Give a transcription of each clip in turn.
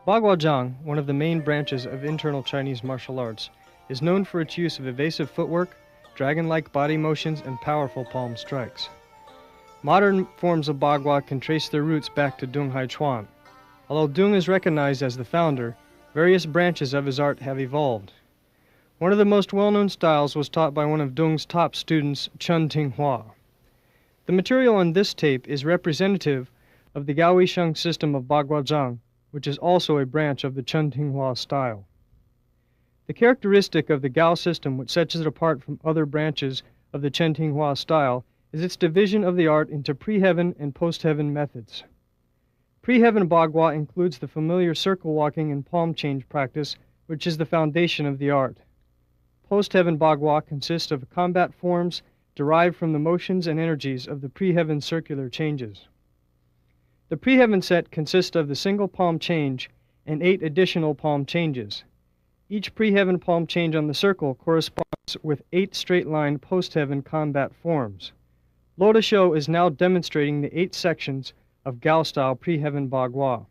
Baguazhang, one of the main branches of internal Chinese martial arts, is known for its use of evasive footwork, dragon-like body motions, and powerful palm strikes. Modern forms of Bagua can trace their roots back to Dung Haichuan. Although Dung is recognized as the founder, various branches of his art have evolved. One of the most well-known styles was taught by one of Dung's top students, Chen Tinghua. The material on this tape is representative of the Gaoisheng system of Baguazhang, which is also a branch of the Chen Tinghua style. The characteristic of the Gao system which sets it apart from other branches of the Chen Tinghua style is its division of the art into pre-heaven and post-heaven methods. Pre-heaven Bagua includes the familiar circle walking and palm change practice, which is the foundation of the art. Post-heaven Bagua consists of combat forms derived from the motions and energies of the pre-heaven circular changes. The pre-heaven set consists of the single palm change and 8 additional palm changes. Each pre-heaven palm change on the circle corresponds with 8 straight-line post-heaven combat forms. Lotus Show is now demonstrating the 8 sections of Gao-style pre-heaven Bagua.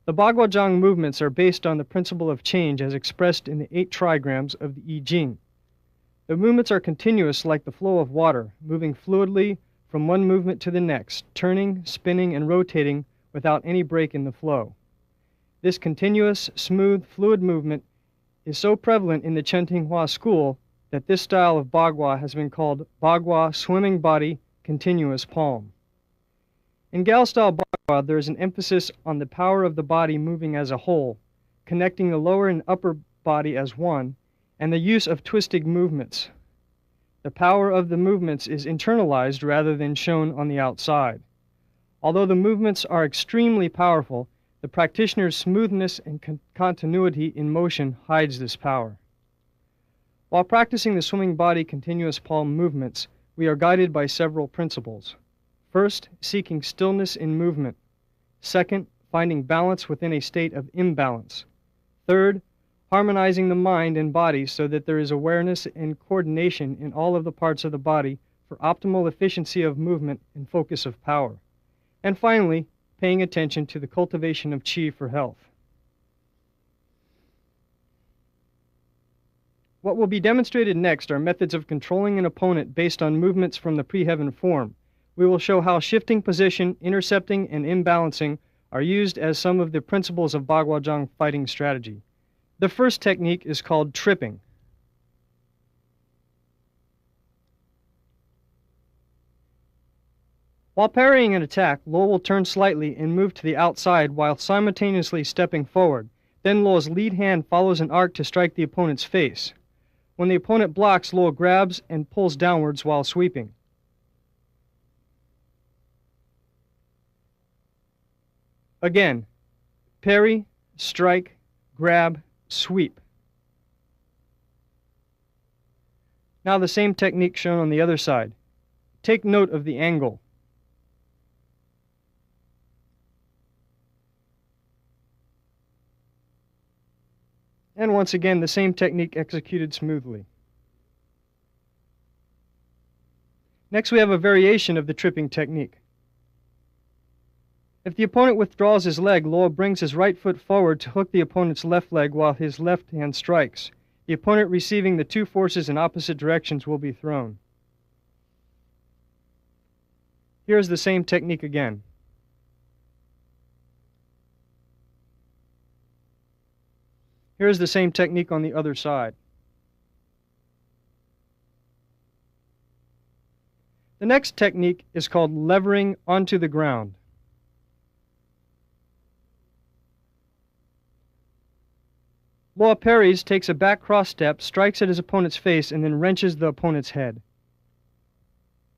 The Baguazhang movements are based on the principle of change as expressed in the 8 trigrams of the I Ching. The movements are continuous like the flow of water, moving fluidly from one movement to the next, turning, spinning, and rotating without any break in the flow. This continuous, smooth, fluid movement is so prevalent in the Chen Tinghua school that this style of Bagua has been called Bagua swimming body continuous palm. In Gao-style Bagua, there is an emphasis on the power of the body moving as a whole, connecting the lower and upper body as one, and the use of twisting movements. The power of the movements is internalized rather than shown on the outside. Although the movements are extremely powerful, the practitioner's smoothness and continuity in motion hides this power. While practicing the swimming body continuous palm movements, we are guided by several principles. First, seeking stillness in movement. Second, finding balance within a state of imbalance. Third, harmonizing the mind and body so that there is awareness and coordination in all of the parts of the body for optimal efficiency of movement and focus of power. And finally, paying attention to the cultivation of qi for health. What will be demonstrated next are methods of controlling an opponent based on movements from the pre-heaven form. We will show how shifting position, intercepting, and imbalancing are used as some of the principles of Baguazhang fighting strategy. The first technique is called tripping. While parrying an attack, Lo will turn slightly and move to the outside while simultaneously stepping forward. Then Lo's lead hand follows an arc to strike the opponent's face. When the opponent blocks, Lo grabs and pulls downwards while sweeping. Again, parry, strike, grab, sweep. Now the same technique shown on the other side. Take note of the angle. And once again, the same technique executed smoothly. Next, we have a variation of the tripping technique. If the opponent withdraws his leg, Lo brings his right foot forward to hook the opponent's left leg while his left hand strikes. The opponent receiving the 2 forces in opposite directions will be thrown. Here's the same technique again. Here's the same technique on the other side. The next technique is called levering onto the ground. Lo parries, takes a back cross step, strikes at his opponent's face, and then wrenches the opponent's head.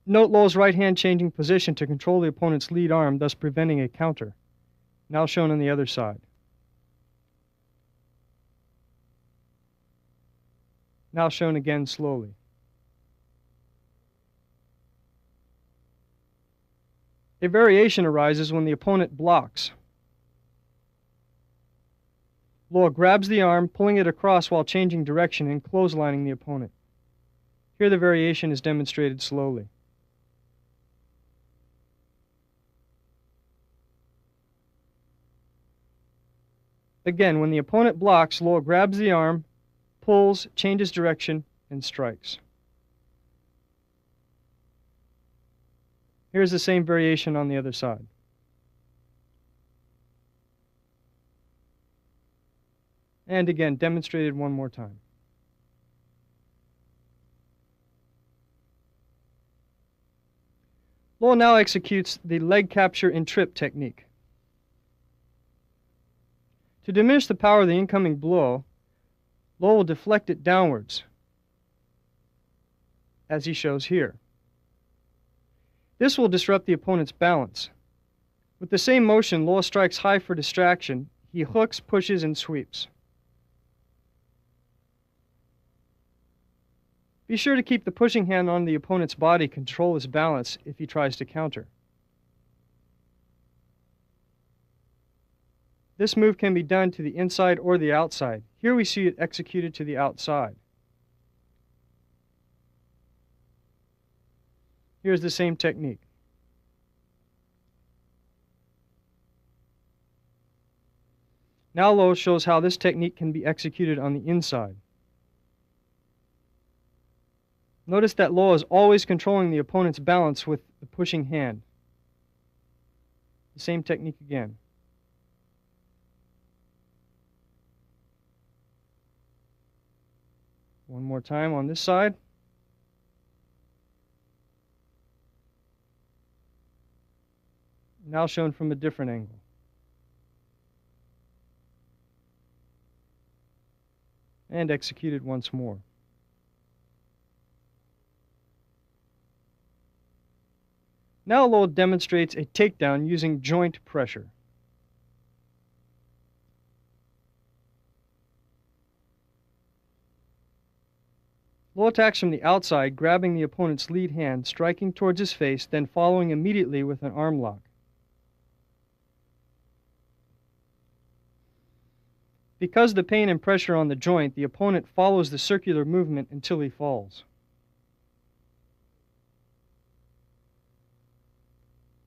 Note Lo's right hand changing position to control the opponent's lead arm, thus preventing a counter. Now shown on the other side. Now shown again slowly. A variation arises when the opponent blocks. Lo grabs the arm, pulling it across while changing direction and clotheslining the opponent. Here the variation is demonstrated slowly. Again, when the opponent blocks, Lo grabs the arm, pulls, changes direction, and strikes. Here's the same variation on the other side. And again, demonstrated one more time. Lo now executes the leg capture and trip technique. To diminish the power of the incoming blow, Lo will deflect it downwards, as he shows here. This will disrupt the opponent's balance. With the same motion, Lo strikes high for distraction. He hooks, pushes, and sweeps. Be sure to keep the pushing hand on the opponent's body, control his balance if he tries to counter. This move can be done to the inside or the outside. Here we see it executed to the outside. Here's the same technique. Now Lo shows how this technique can be executed on the inside. Notice that Lo is always controlling the opponent's balance with the pushing hand. The same technique again. One more time on this side. Now shown from a different angle. And executed once more. Now Lo demonstrates a takedown using joint pressure. Lo attacks from the outside, grabbing the opponent's lead hand, striking towards his face, then following immediately with an arm lock. Because of the pain and pressure on the joint, the opponent follows the circular movement until he falls.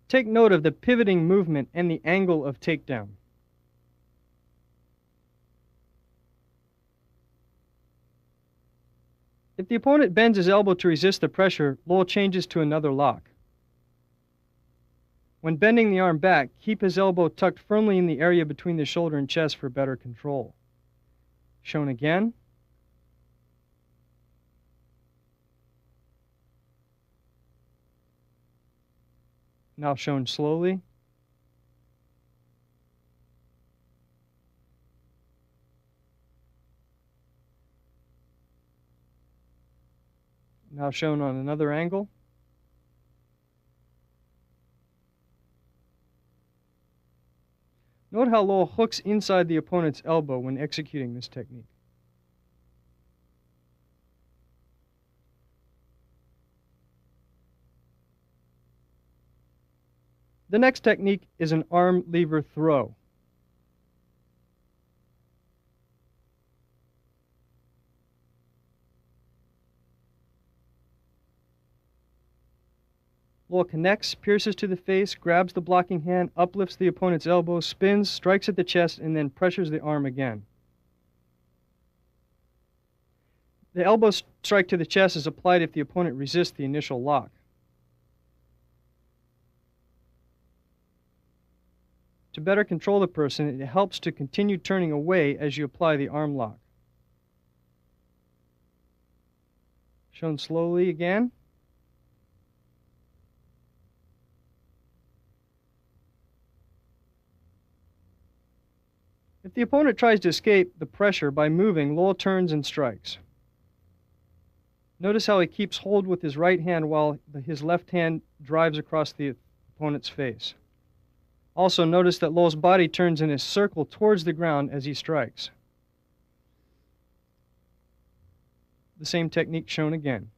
Take note of the pivoting movement and the angle of takedown. If the opponent bends his elbow to resist the pressure, Lo changes to another lock. When bending the arm back, keep his elbow tucked firmly in the area between the shoulder and chest for better control. Shown again. Now shown slowly. Now shown on another angle. Note how Lo hooks inside the opponent's elbow when executing this technique. The next technique is an arm lever throw. Lo connects, pierces to the face, grabs the blocking hand, uplifts the opponent's elbow, spins, strikes at the chest, and then pressures the arm again. The elbow strike to the chest is applied if the opponent resists the initial lock. To better control the person, it helps to continue turning away as you apply the arm lock. Shown slowly again. If the opponent tries to escape the pressure by moving, Lo turns and strikes. Notice how he keeps hold with his right hand while his left hand drives across the opponent's face. Also notice that Lo's body turns in a circle towards the ground as he strikes. The same technique shown again.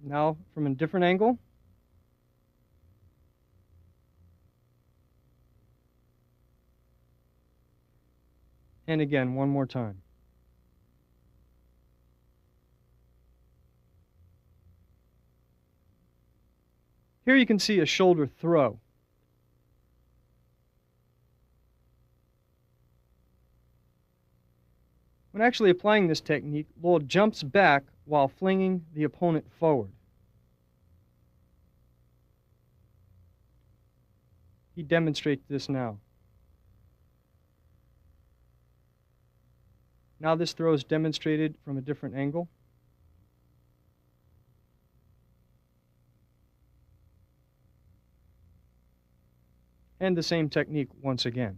Now from a different angle. And again, one more time. Here you can see a shoulder throw. When actually applying this technique, Luo jumps back while flinging the opponent forward. He demonstrates this now. Now this throw is demonstrated from a different angle. And the same technique once again.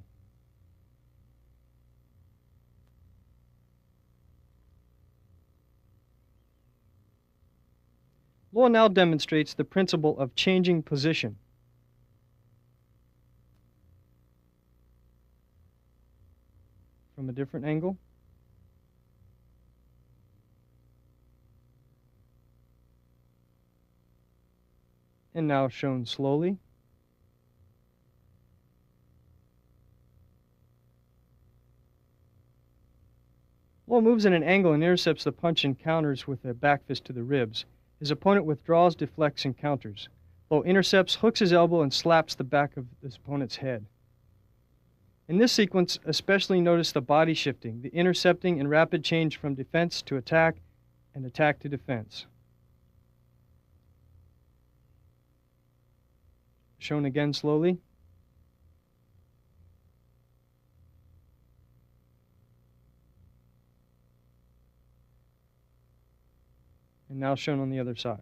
Luo now demonstrates the principle of changing position. From a different angle. And now shown slowly. Luo moves at an angle and intercepts the punch and counters with a back fist to the ribs. His opponent withdraws, deflects, and counters. Luo intercepts, hooks his elbow, and slaps the back of his opponent's head. In this sequence, especially notice the body shifting, the intercepting and rapid change from defense to attack and attack to defense. Shown again slowly. And now shown on the other side.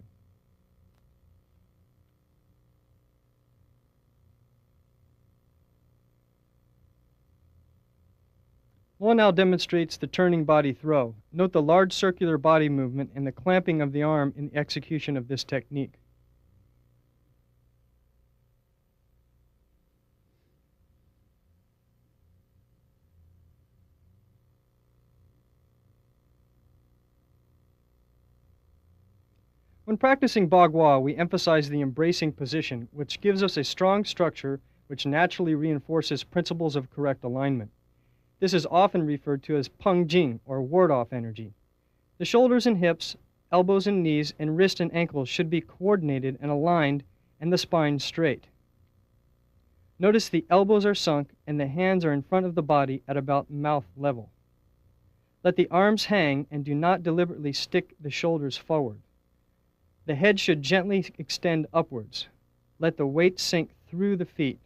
Luo now demonstrates the turning body throw. Note the large circular body movement and the clamping of the arm in the execution of this technique. When practicing Ba Gua, we emphasize the embracing position, which gives us a strong structure which naturally reinforces principles of correct alignment. This is often referred to as peng jing, or ward-off energy. The shoulders and hips, elbows and knees, and wrist and ankles should be coordinated and aligned, and the spine straight. Notice the elbows are sunk and the hands are in front of the body at about mouth level. Let the arms hang and do not deliberately stick the shoulders forward. The head should gently extend upwards. Let the weight sink through the feet.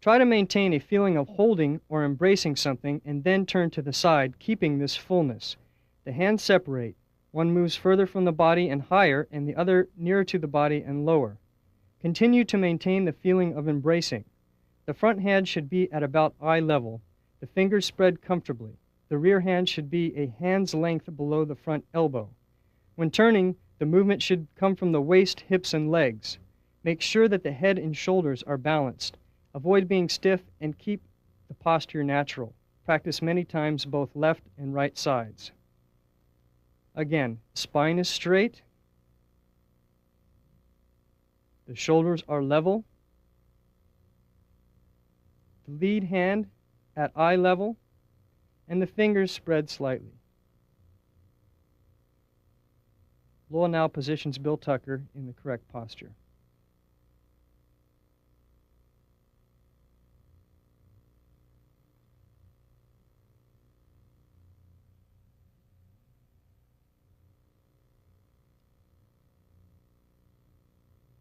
Try to maintain a feeling of holding or embracing something and then turn to the side, keeping this fullness. The hands separate. One moves further from the body and higher, and the other nearer to the body and lower. Continue to maintain the feeling of embracing. The front hand should be at about eye level. The fingers spread comfortably. The rear hand should be a hand's length below the front elbow. When turning, the movement should come from the waist, hips, and legs. Make sure that the head and shoulders are balanced. Avoid being stiff and keep the posture natural. Practice many times both left and right sides. Again, spine is straight. The shoulders are level. The lead hand at eye level, and the fingers spread slightly. Luo now positions Bill Tucker in the correct posture.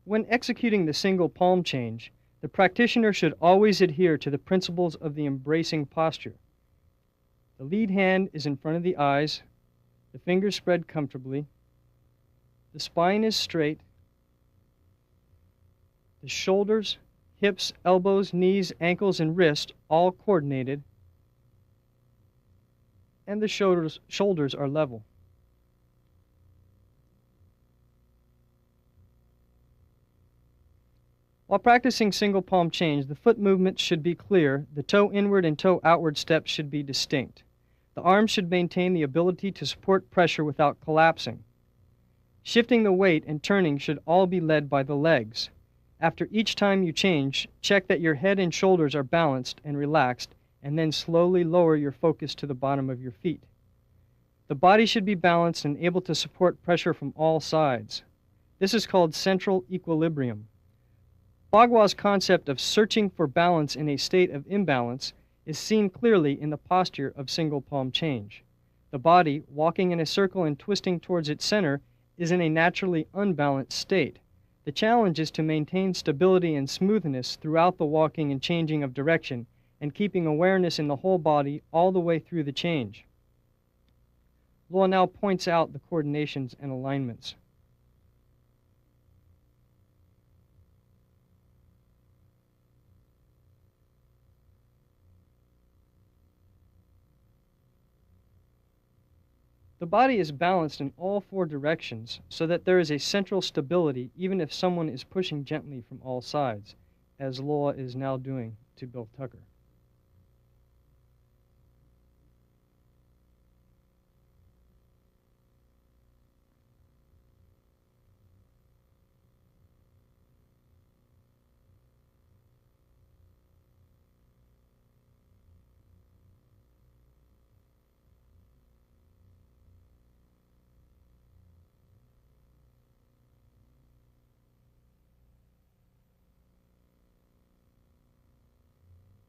When executing the single palm change, the practitioner should always adhere to the principles of the embracing posture. The lead hand is in front of the eyes, the fingers spread comfortably, the spine is straight, the shoulders, hips, elbows, knees, ankles, and wrists all coordinated, and the shoulders are level. While practicing single palm change, the foot movements should be clear, the toe inward and toe outward steps should be distinct. The arms should maintain the ability to support pressure without collapsing. Shifting the weight and turning should all be led by the legs. After each time you change, check that your head and shoulders are balanced and relaxed, and then slowly lower your focus to the bottom of your feet. The body should be balanced and able to support pressure from all sides. This is called central equilibrium. Bagua's concept of searching for balance in a state of imbalance is seen clearly in the posture of single palm change. The body, walking in a circle and twisting towards its center, is in a naturally unbalanced state. The challenge is to maintain stability and smoothness throughout the walking and changing of direction, and keeping awareness in the whole body all the way through the change. Luo now points out the coordinations and alignments. The body is balanced in all four directions so that there is a central stability even if someone is pushing gently from all sides, as Luo is now doing to Bill Tucker.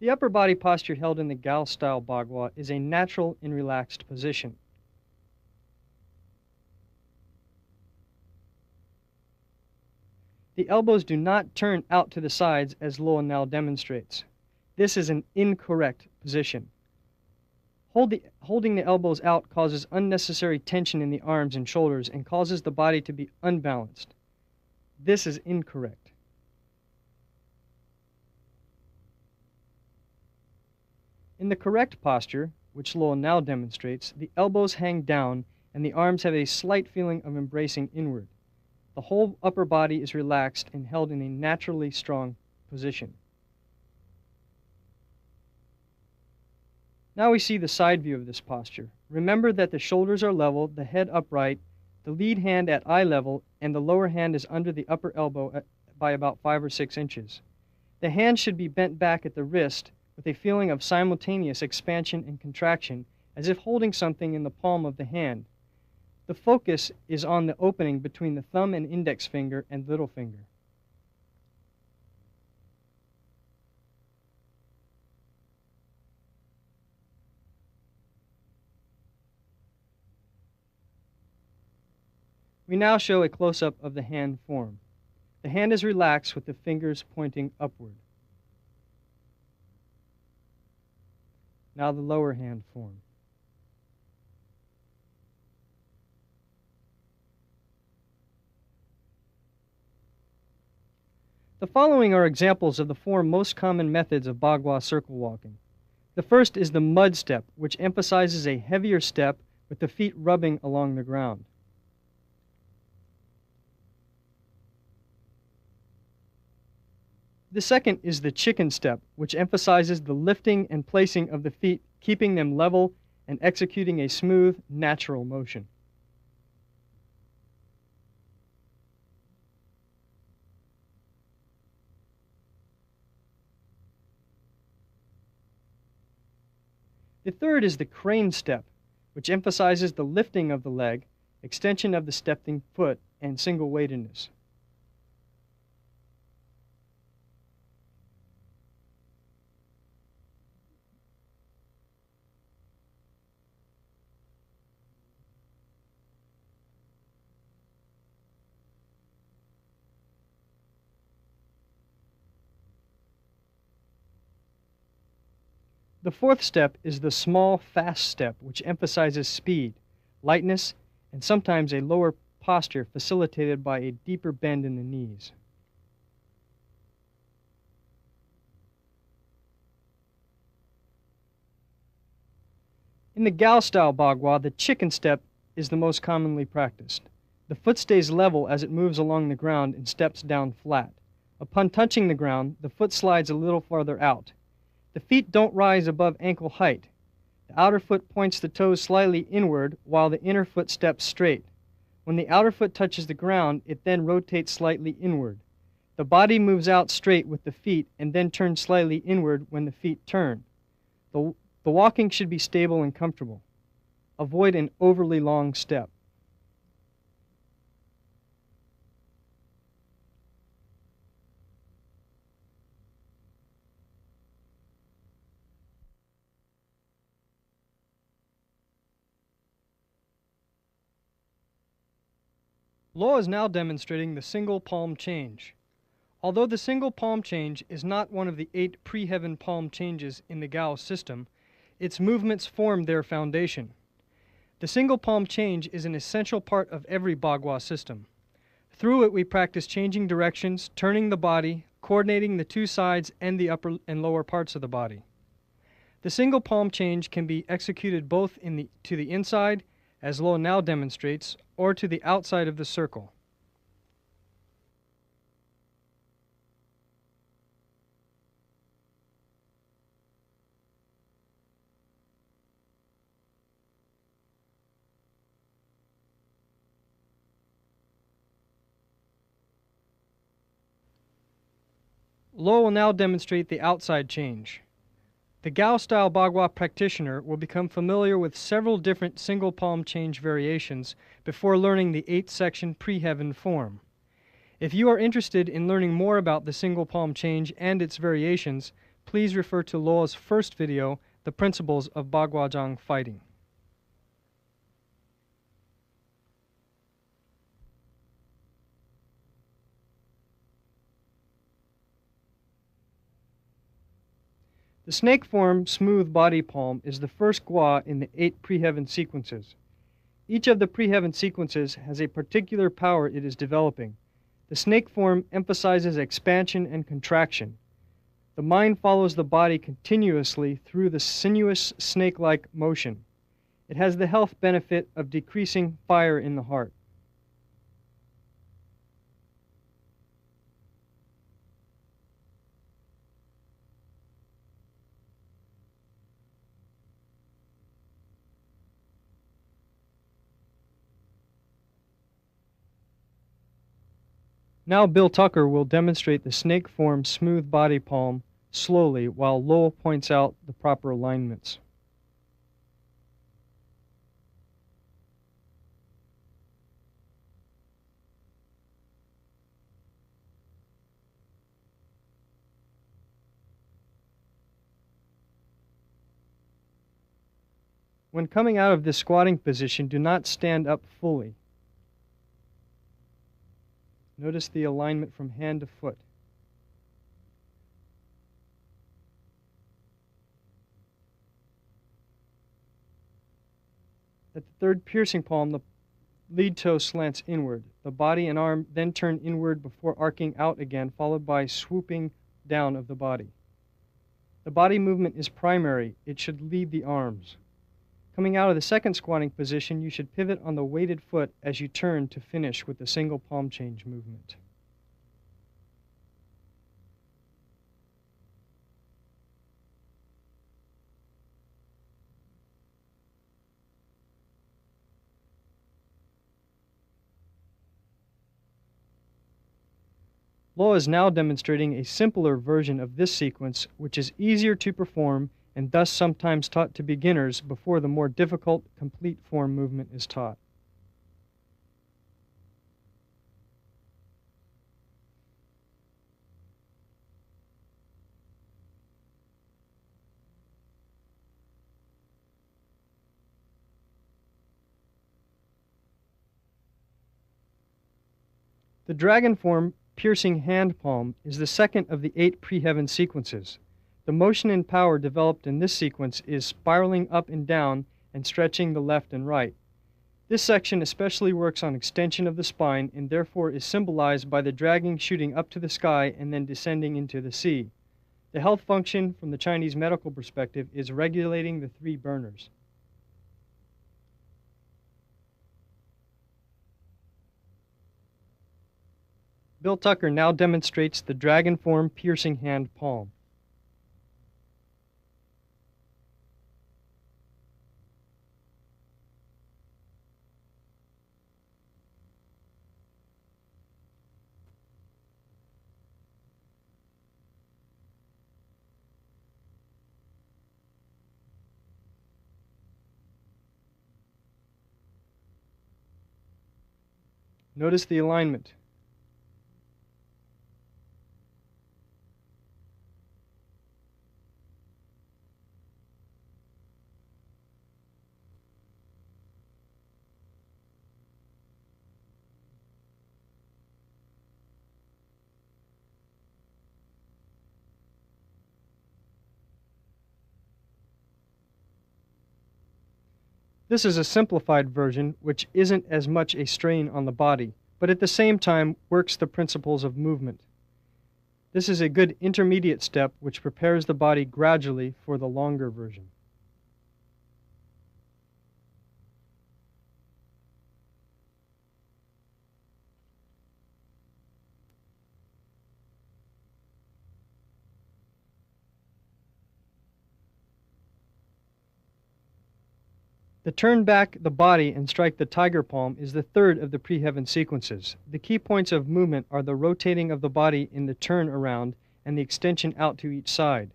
The upper body posture held in the Gao style Bagua is a natural and relaxed position. The elbows do not turn out to the sides as Luo now demonstrates. This is an incorrect position. Holding the elbows out causes unnecessary tension in the arms and shoulders and causes the body to be unbalanced. This is incorrect. In the correct posture, which Luo now demonstrates, the elbows hang down and the arms have a slight feeling of embracing inward. The whole upper body is relaxed and held in a naturally strong position. Now we see the side view of this posture. Remember that the shoulders are level, the head upright, the lead hand at eye level, and the lower hand is under the upper elbow by about 5 or 6 inches. The hand should be bent back at the wrist with a feeling of simultaneous expansion and contraction, as if holding something in the palm of the hand. The focus is on the opening between the thumb and index finger and little finger. We now show a close-up of the hand form. The hand is relaxed with the fingers pointing upward. Now the lower hand form. The following are examples of the 4 most common methods of Bagua circle walking. The first is the mud step, which emphasizes a heavier step with the feet rubbing along the ground. The second is the chicken step, which emphasizes the lifting and placing of the feet, keeping them level and executing a smooth, natural motion. The third is the crane step, which emphasizes the lifting of the leg, extension of the stepping foot, and single-weightedness. The fourth step is the small, fast step, which emphasizes speed, lightness, and sometimes a lower posture facilitated by a deeper bend in the knees. In the Gao style Bagua, the chicken step is the most commonly practiced. The foot stays level as it moves along the ground and steps down flat. Upon touching the ground, the foot slides a little farther out. The feet don't rise above ankle height. The outer foot points the toes slightly inward while the inner foot steps straight. When the outer foot touches the ground, it then rotates slightly inward. The body moves out straight with the feet and then turns slightly inward when the feet turn. The walking should be stable and comfortable. Avoid an overly long step. Lo is now demonstrating the single palm change. Although the single palm change is not one of the 8 pre-heaven palm changes in the Gao system, its movements form their foundation. The single palm change is an essential part of every Bagua system. Through it, we practice changing directions, turning the body, coordinating the two sides and the upper and lower parts of the body. The single palm change can be executed both to the inside, as Lo now demonstrates, or to the outside of the circle. Lo will now demonstrate the outside change. The Gao-style Bagua practitioner will become familiar with several different single palm change variations before learning the 8-section pre-heaven form. If you are interested in learning more about the single palm change and its variations, please refer to Lo's first video, The Principles of Baguazhang Fighting. The snake form smooth body palm is the first gua in the 8 pre-heaven sequences. Each of the pre-heaven sequences has a particular power it is developing. The snake form emphasizes expansion and contraction. The mind follows the body continuously through the sinuous snake-like motion. It has the health benefit of decreasing fire in the heart. Now Bill Tucker will demonstrate the snake form smooth body palm slowly while Lo points out the proper alignments. When coming out of this squatting position, do not stand up fully. Notice the alignment from hand to foot. At the third piercing palm, the lead toe slants inward. The body and arm then turn inward before arcing out again, followed by swooping down of the body. The body movement is primary. It should lead the arms. Coming out of the second squatting position, you should pivot on the weighted foot as you turn to finish with the single palm change movement. Lo is now demonstrating a simpler version of this sequence, which is easier to perform and thus sometimes taught to beginners before the more difficult complete form movement is taught. The dragon form piercing hand palm is the second of the 8 pre-heaven sequences. The motion and power developed in this sequence is spiraling up and down and stretching the left and right. This section especially works on extension of the spine and therefore is symbolized by the dragon shooting up to the sky and then descending into the sea. The health function from the Chinese medical perspective is regulating the 3 burners. Bill Tucker now demonstrates the dragon form piercing hand palm. Notice the alignment. This is a simplified version which isn't as much a strain on the body, but at the same time works the principles of movement. This is a good intermediate step which prepares the body gradually for the longer version. The turn back the body and strike the tiger palm is the third of the pre-heaven sequences. The key points of movement are the rotating of the body in the turn around and the extension out to each side.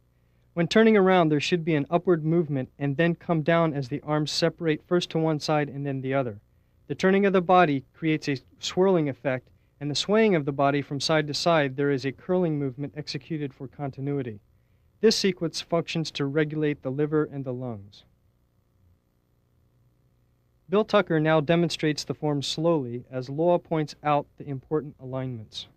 When turning around, there should be an upward movement and then come down as the arms separate first to one side and then the other. The turning of the body creates a swirling effect, and the swaying of the body from side to side, there is a curling movement executed for continuity. This sequence functions to regulate the liver and the lungs. Bill Tucker now demonstrates the form slowly as Law points out the important alignments.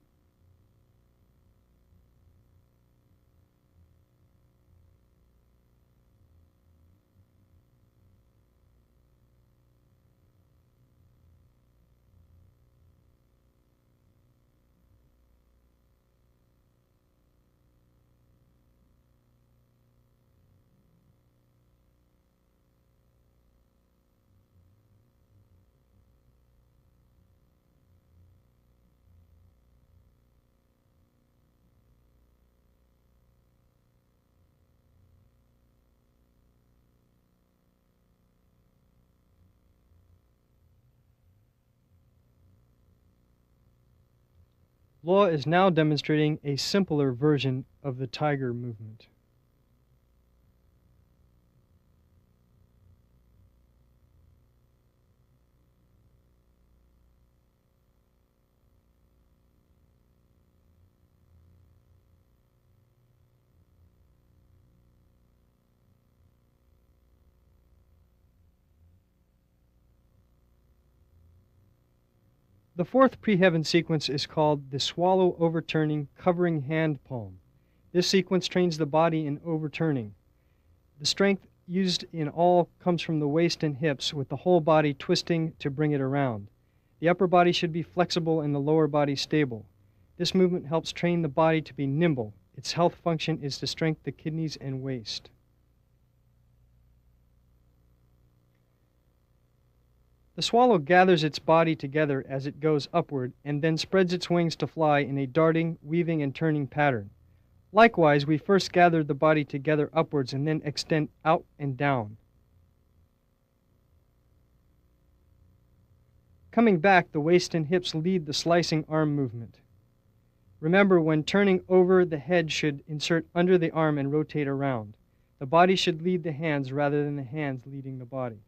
Law is now demonstrating a simpler version of the tiger movement. The fourth pre-heaven sequence is called the swallow overturning covering hand palm. This sequence trains the body in overturning. The strength used in all comes from the waist and hips, with the whole body twisting to bring it around. The upper body should be flexible and the lower body stable. This movement helps train the body to be nimble. Its health function is to strengthen the kidneys and waist. The swallow gathers its body together as it goes upward and then spreads its wings to fly in a darting, weaving, and turning pattern. Likewise, we first gather the body together upwards and then extend out and down. Coming back, the waist and hips lead the slicing arm movement. Remember, when turning over, the head should insert under the arm and rotate around. The body should lead the hands rather than the hands leading the body.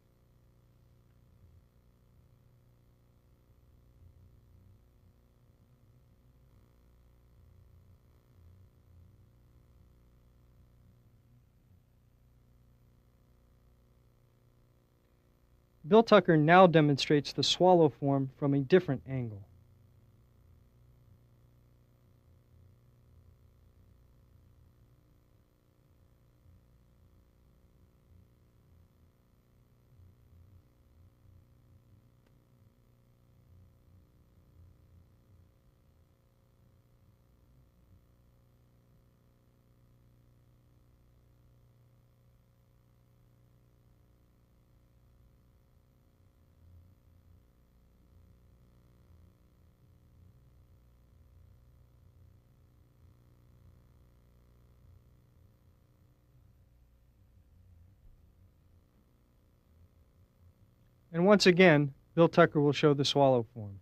Bill Tucker now demonstrates the swallow form from a different angle. And once again, Bill Tucker will show the swallow form.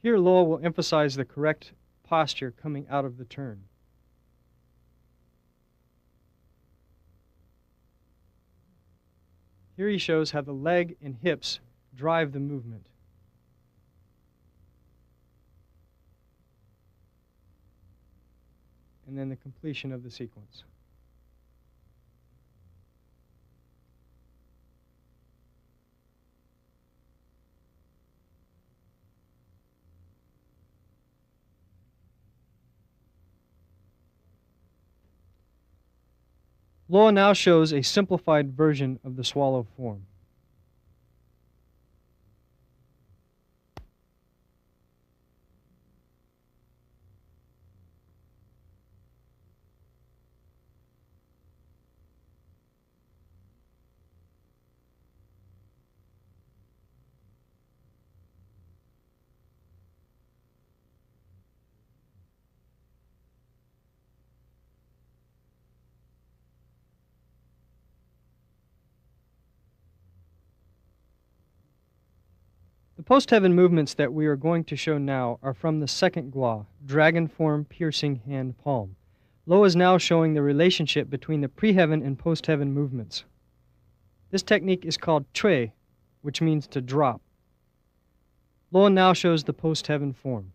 Here, Lo will emphasize the correct posture coming out of the turn. Here he shows how the leg and hips drive the movement. And then the completion of the sequence. Lo now shows a simplified version of the swallow form. The post-heaven movements that we are going to show now are from the second Gua, dragon form piercing hand palm. Lo is now showing the relationship between the pre-heaven and post-heaven movements. This technique is called chui, which means to drop. Lo now shows the post-heaven form.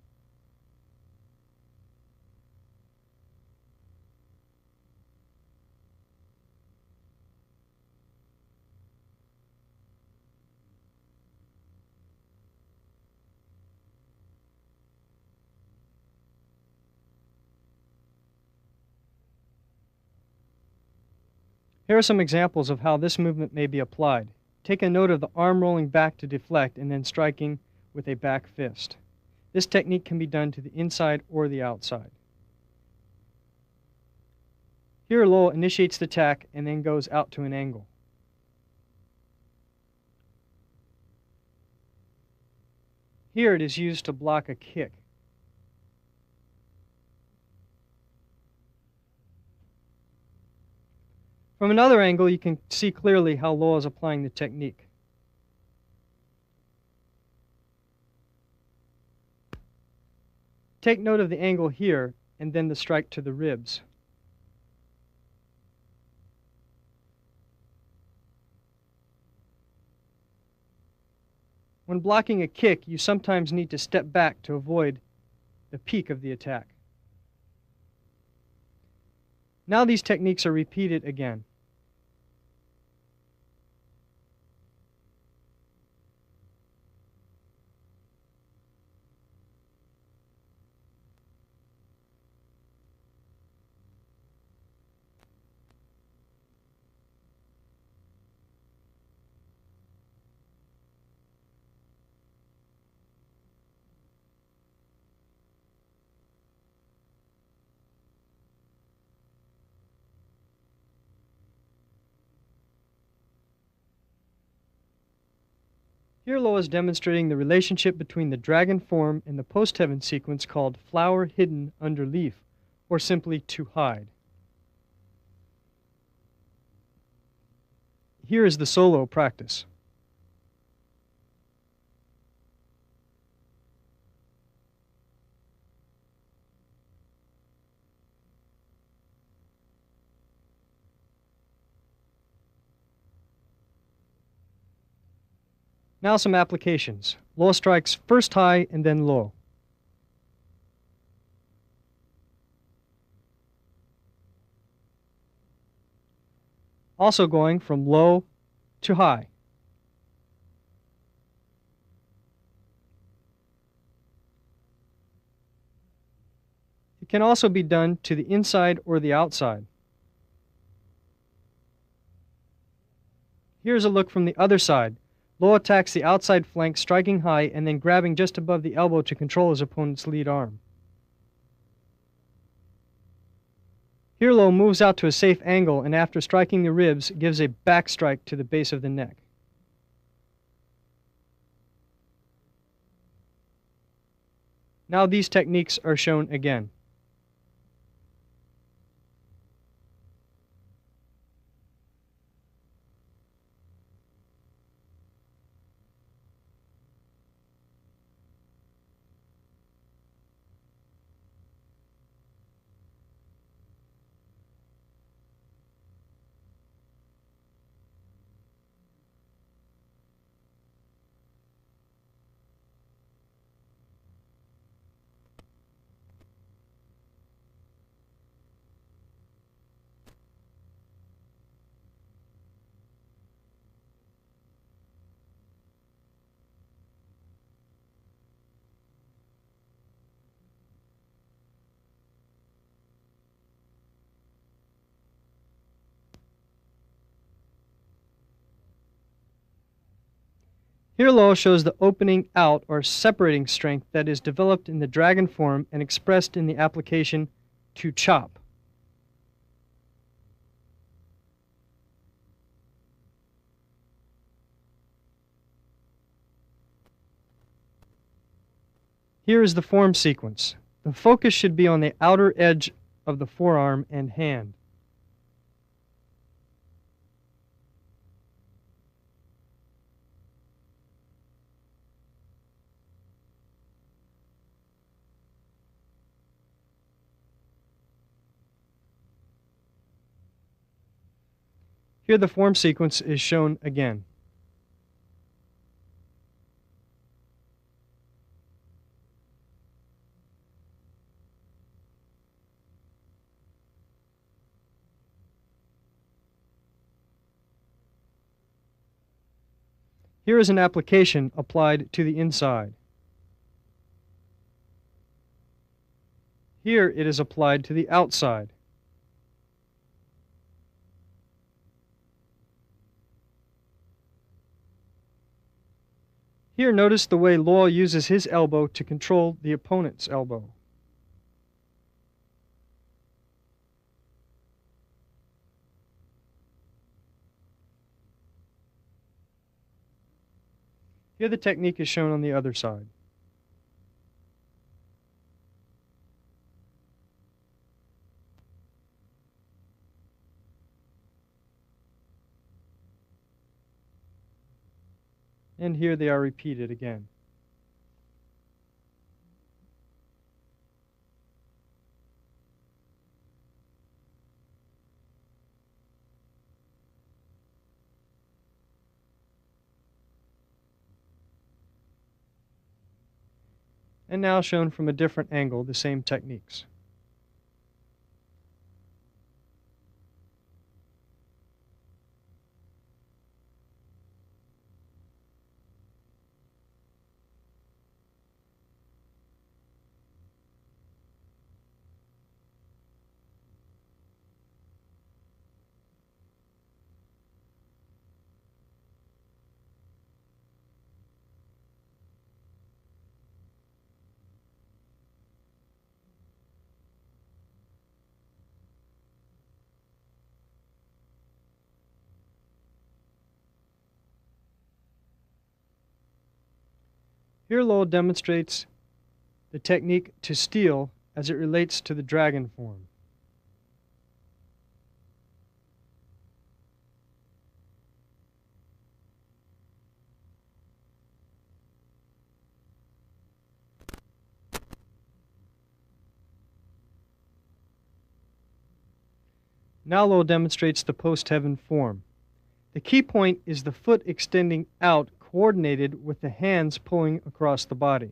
Here are some examples of how this movement may be applied. Take a note of the arm rolling back to deflect and then striking with a back fist. This technique can be done to the inside or the outside. Here, Lo initiates the attack and then goes out to an angle. Here it is used to block a kick. From another angle, you can see clearly how Lo is applying the technique. Take note of the angle here and then the strike to the ribs. When blocking a kick, you sometimes need to step back to avoid the peak of the attack. Now these techniques are repeated again. Here Lo is demonstrating the relationship between the dragon form and the post-heaven sequence called flower hidden under leaf, or simply to hide. Here is the solo practice. Now some applications. Lo strikes first high and then low. Also going from low to high. It can also be done to the inside or the outside. Here's a look from the other side. Lo attacks the outside flank, striking high and then grabbing just above the elbow to control his opponent's lead arm. Here Lo moves out to a safe angle and after striking the ribs, gives a back strike to the base of the neck. Now these techniques are shown again. Here Law shows the opening out or separating strength that is developed in the dragon form and expressed in the application to chop. Here is the form sequence. The focus should be on the outer edge of the forearm and hand. Here the form sequence is shown again. Here is an application applied to the inside. Here it is applied to the outside. Here notice the way Law uses his elbow to control the opponent's elbow. Here the technique is shown on the other side. And here they are repeated again. And now shown from a different angle, the same techniques. Here Lowell demonstrates the technique to steal as it relates to the dragon form. Now Lowell demonstrates the post-heaven form. The key point is the foot extending out, coordinated with the hands pulling across the body.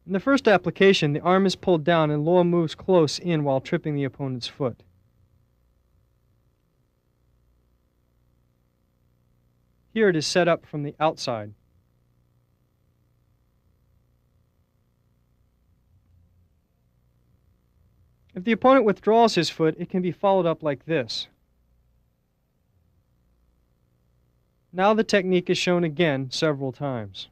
In the first application, the arm is pulled down and Lowell moves close in while tripping the opponent's foot. Here it is set up from the outside. If the opponent withdraws his foot, it can be followed up like this. Now the technique is shown again several times.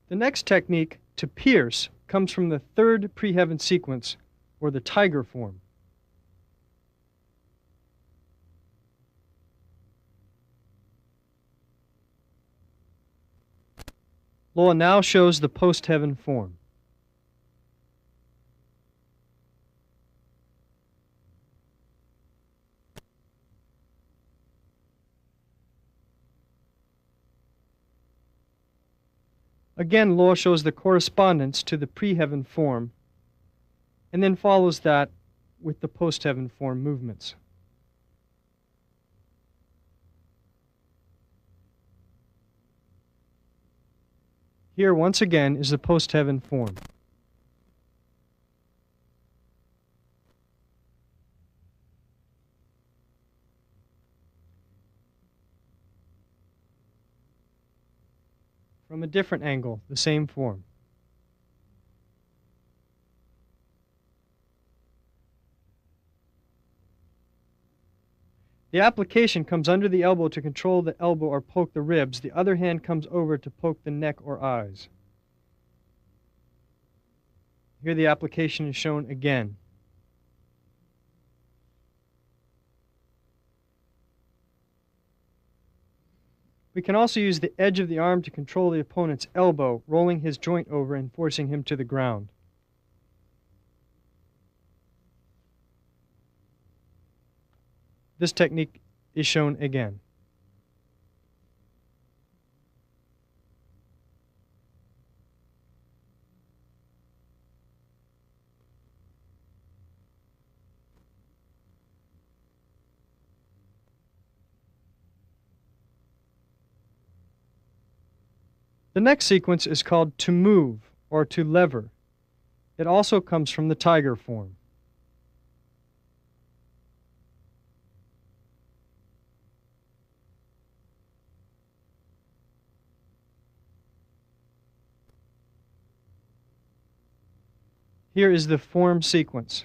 The next technique, to pierce, comes from the third pre-heaven sequence, or the tiger form. Lowell now shows the post-heaven form. Again, Luo shows the correspondence to the pre-heaven form and then follows that with the post-heaven form movements. Here, once again, is the post-heaven form. From a different angle, the same form. The application comes under the elbow to control the elbow or poke the ribs. The other hand comes over to poke the neck or eyes. Here the application is shown again. We can also use the edge of the arm to control the opponent's elbow, rolling his joint over and forcing him to the ground. This technique is shown again. The next sequence is called to move or to lever. It also comes from the tiger form. Here is the form sequence.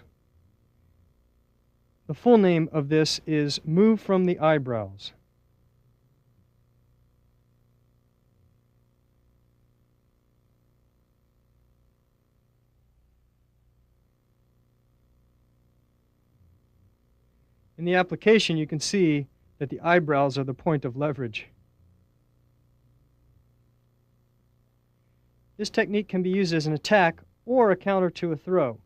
The full name of this is move from the eyebrows. In the application, you can see that the eyebrows are the point of leverage. This technique can be used as an attack or a counter to a throw.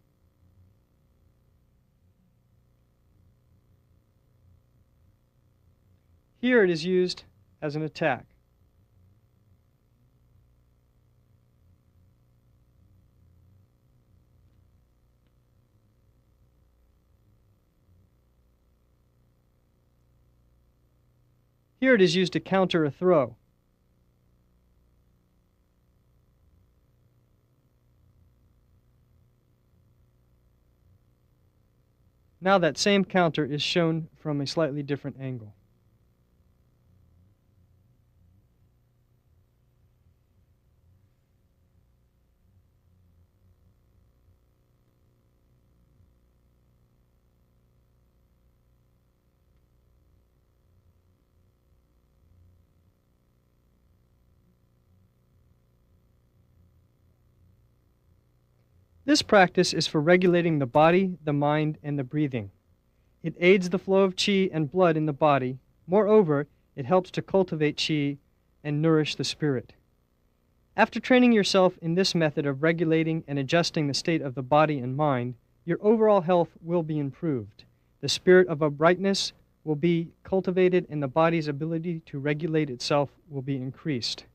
Here it is used as an attack. Here it is used to counter a throw. Now that same counter is shown from a slightly different angle. This practice is for regulating the body, the mind, and the breathing. It aids the flow of qi and blood in the body. Moreover, it helps to cultivate qi and nourish the spirit. After training yourself in this method of regulating and adjusting the state of the body and mind, your overall health will be improved. The spirit of uprightness will be cultivated and the body's ability to regulate itself will be increased.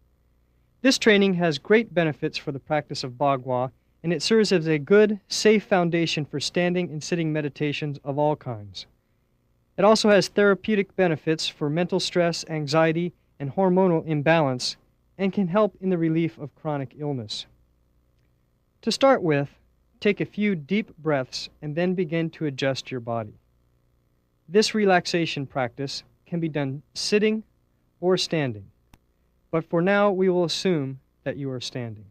This training has great benefits for the practice of Bagua, and it serves as a good, safe foundation for standing and sitting meditations of all kinds. It also has therapeutic benefits for mental stress, anxiety, and hormonal imbalance, and can help in the relief of chronic illness. To start with, take a few deep breaths and then begin to adjust your body. This relaxation practice can be done sitting or standing, but for now we will assume that you are standing.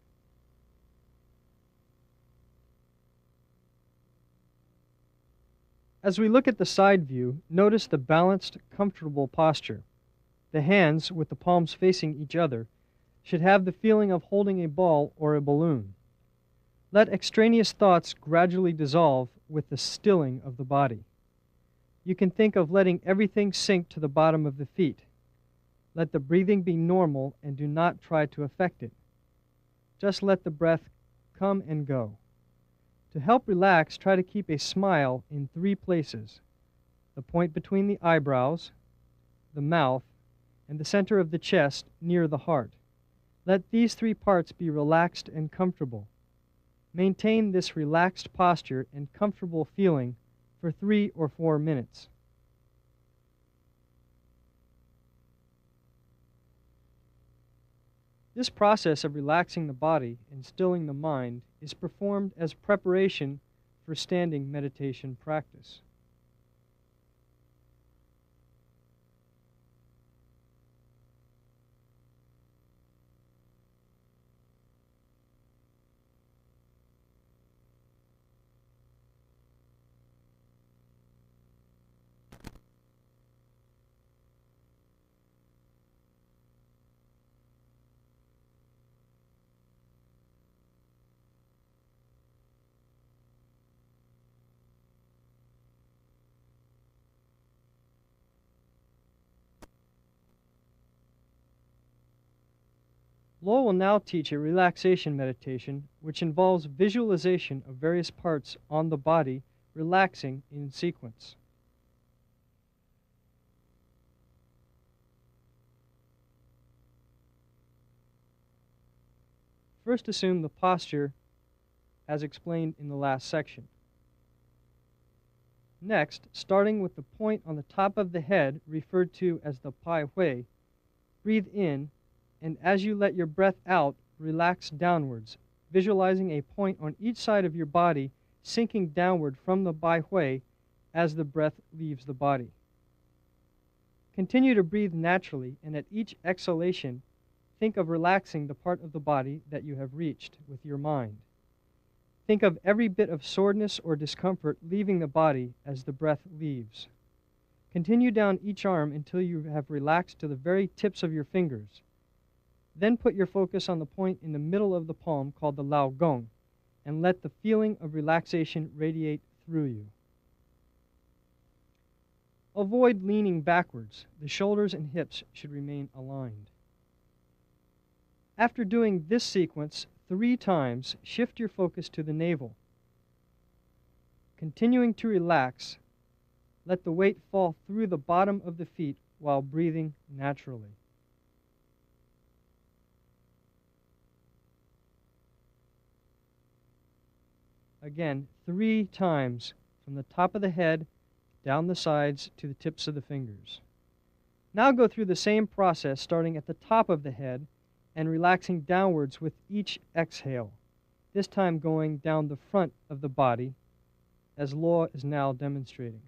As we look at the side view, notice the balanced, comfortable posture. The hands, with the palms facing each other, should have the feeling of holding a ball or a balloon. Let extraneous thoughts gradually dissolve with the stilling of the body. You can think of letting everything sink to the bottom of the feet. Let the breathing be normal and do not try to affect it. Just let the breath come and go. To help relax, try to keep a smile in 3 places: the point between the eyebrows, the mouth, and the center of the chest near the heart. Let these three parts be relaxed and comfortable. Maintain this relaxed posture and comfortable feeling for 3 or 4 minutes. This process of relaxing the body and stilling the mind is performed as preparation for standing meditation practice. Lo will now teach a relaxation meditation which involves visualization of various parts on the body relaxing in sequence. First, assume the posture as explained in the last section. Next, starting with the point on the top of the head referred to as the Pai Hui, breathe in, and as you let your breath out, relax downwards, visualizing a point on each side of your body sinking downward from the Pai Hui as the breath leaves the body. Continue to breathe naturally, and at each exhalation, think of relaxing the part of the body that you have reached with your mind. Think of every bit of soreness or discomfort leaving the body as the breath leaves. Continue down each arm until you have relaxed to the very tips of your fingers. Then put your focus on the point in the middle of the palm called the Lao Gong, and let the feeling of relaxation radiate through you. Avoid leaning backwards. The shoulders and hips should remain aligned. After doing this sequence 3 times, shift your focus to the navel. Continuing to relax, let the weight fall through the bottom of the feet while breathing naturally. Again, 3 times from the top of the head, down the sides to the tips of the fingers. Now go through the same process starting at the top of the head and relaxing downwards with each exhale, this time going down the front of the body, as Law is now demonstrating.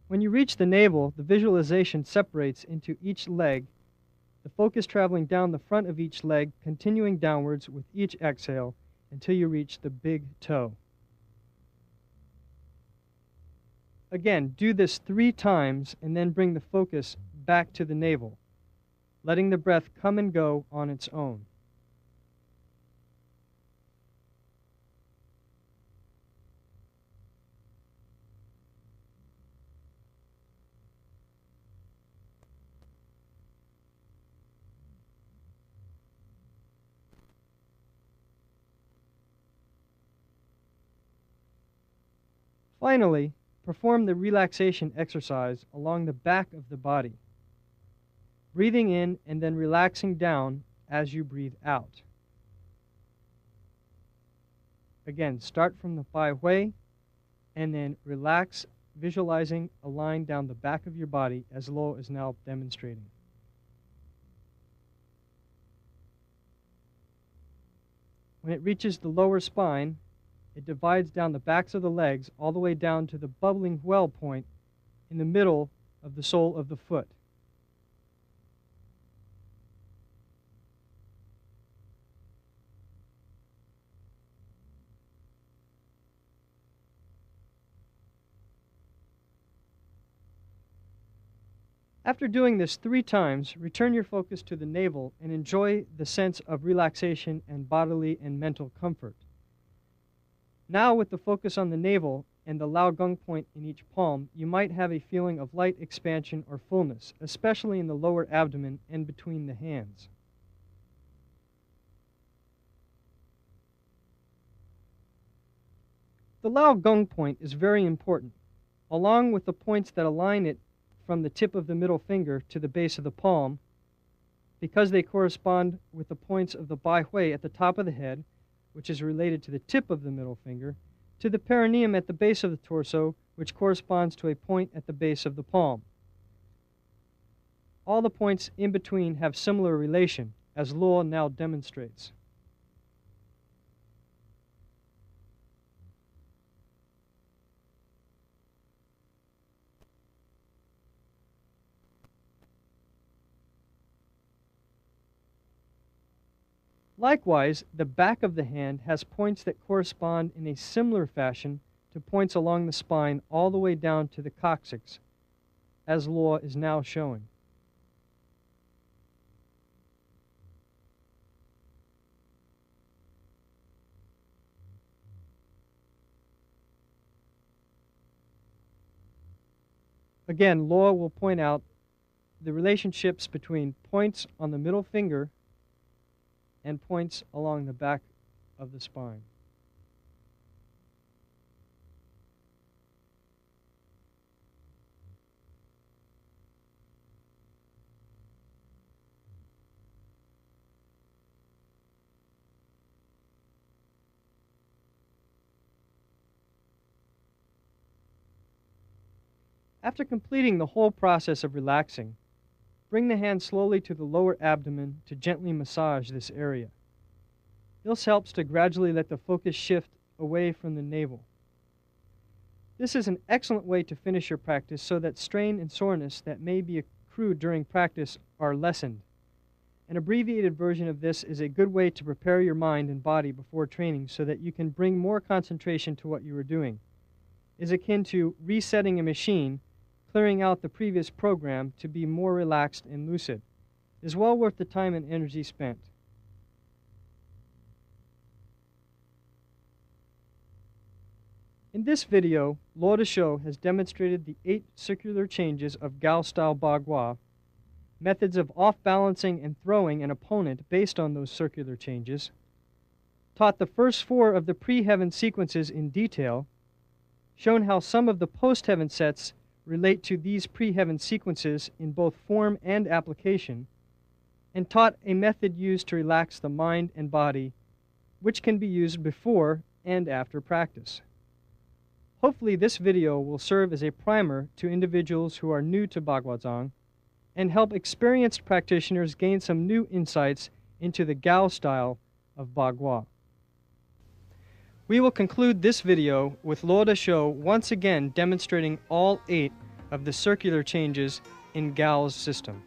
When you reach the navel, the visualization separates into each leg, the focus traveling down the front of each leg, continuing downwards with each exhale until you reach the big toe. Again, do this 3 times and then bring the focus back to the navel, letting the breath come and go on its own. Finally, perform the relaxation exercise along the back of the body, breathing in and then relaxing down as you breathe out. Again, start from the Pai Hui and then relax, visualizing a line down the back of your body as Lo is now demonstrating. When it reaches the lower spine, it divides down the backs of the legs all the way down to the bubbling well point in the middle of the sole of the foot. After doing this 3 times, return your focus to the navel and enjoy the sense of relaxation and bodily and mental comfort. Now, with the focus on the navel and the Lao Gong point in each palm, you might have a feeling of light expansion or fullness, especially in the lower abdomen and between the hands. The Lao Gong point is very important, along with the points that align it from the tip of the middle finger to the base of the palm, because they correspond with the points of the Bai Hui at the top of the head, which is related to the tip of the middle finger, to the perineum at the base of the torso, which corresponds to a point at the base of the palm. All the points in between have similar relation, as Luo now demonstrates. Likewise, the back of the hand has points that correspond in a similar fashion to points along the spine all the way down to the coccyx, as Luo is now showing. Again, Luo will point out the relationships between points on the middle finger and points along the back of the spine. After completing the whole process of relaxing, bring the hand slowly to the lower abdomen to gently massage this area. This helps to gradually let the focus shift away from the navel. This is an excellent way to finish your practice so that strain and soreness that may be accrued during practice are lessened. An abbreviated version of this is a good way to prepare your mind and body before training so that you can bring more concentration to what you are doing. It is akin to resetting a machine, clearing out the previous program to be more relaxed and lucid. It is well worth the time and energy spent. In this video, Luo Deshou has demonstrated the 8 circular changes of Gao-style Ba Gua, methods of off-balancing and throwing an opponent based on those circular changes, taught the first 4 of the pre-heaven sequences in detail, shown how some of the post-heaven sets relate to these pre-heaven sequences in both form and application, and taught a method used to relax the mind and body, which can be used before and after practice. Hopefully this video will serve as a primer to individuals who are new to Baguazhang and help experienced practitioners gain some new insights into the Gao style of Ba Gua. We will conclude this video with Luo Deshou once again demonstrating all 8 of the circular changes in Gao's system.